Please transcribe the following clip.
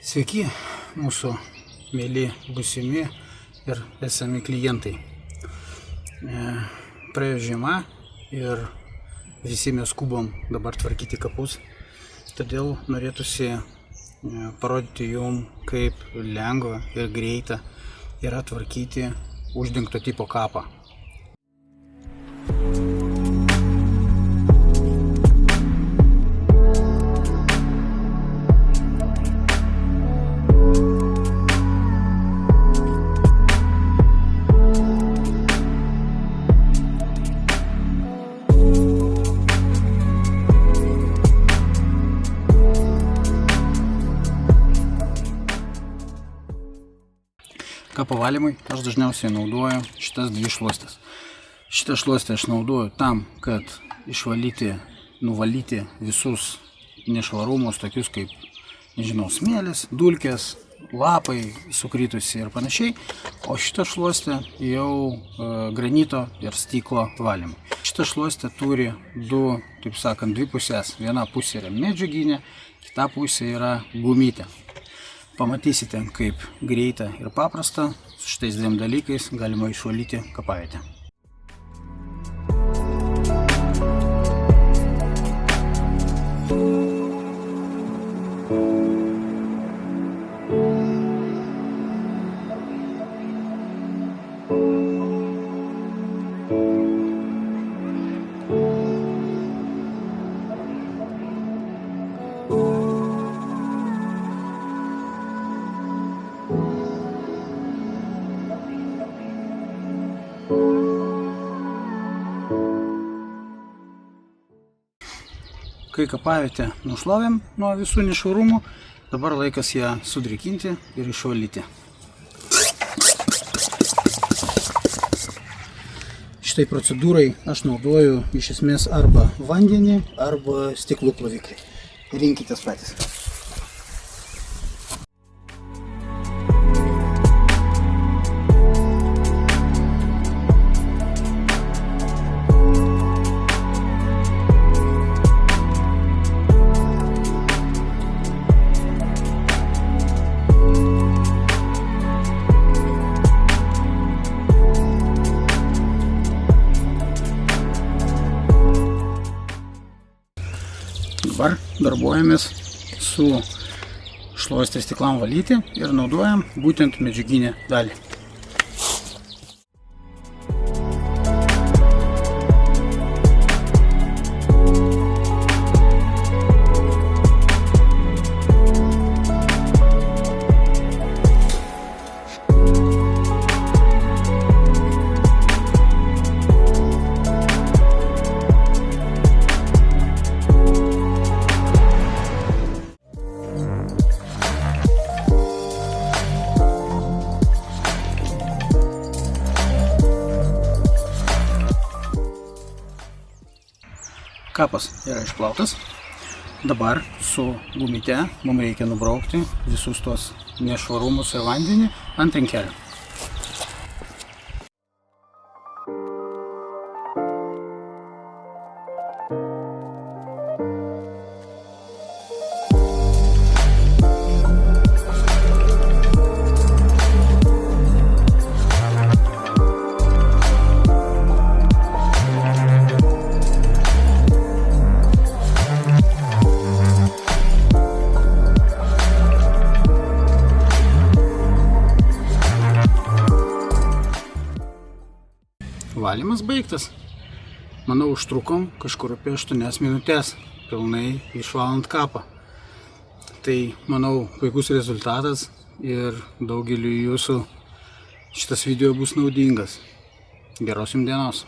Sveiki, mūsų mėly būsimi ir esami klientai. Praėjo žiema ir visi mes skubom dabar tvarkyti kapus, todėl norėtųsi parodyti jums, kaip lengva ir greita yra tvarkyti uždengto tipo kapą. Kapo valymui aš dažniausiai naudoju šitas dvi šluostes. Šitą šluostę aš naudoju tam, kad išvalyti, nuvalyti visus nešvarumus, tokius kaip, smėlis, dulkės, lapai sukritusi ir panašiai. O šitą šluostę jau granito ir stiklo valymui. Šitą šluostę turi dvi pusės. Viena pusė yra medžiaginė, kita pusė yra gumytė. Pamatysite, kaip greita ir paprasta su šitais dviem dalykais galima išvalyti kapavietę. Kai kapavietę nušlavėm nuo visų nešvarumų, dabar laikas ją sudrėkinti ir išvalyti. Šitai procedūrai aš naudoju iš esmės arba vandenį, arba stiklų ploviklį. Rinkitės patys. Dabar darbuojamės su šluostės stiklam valyti ir naudojam būtent medžiaginę dalį. Kapas yra išplautas. Dabar su gumyte mums reikia nubraukti visus tos nešvarumus ir vandenį ant trinkelio. Valymas baigtas. Manau, užtrukom kažkur apie 8 minutės pilnai išvalant kapą. Tai, manau, puikus rezultatas ir daugeliu jūsų šitas video bus naudingas. Geros jums dienos.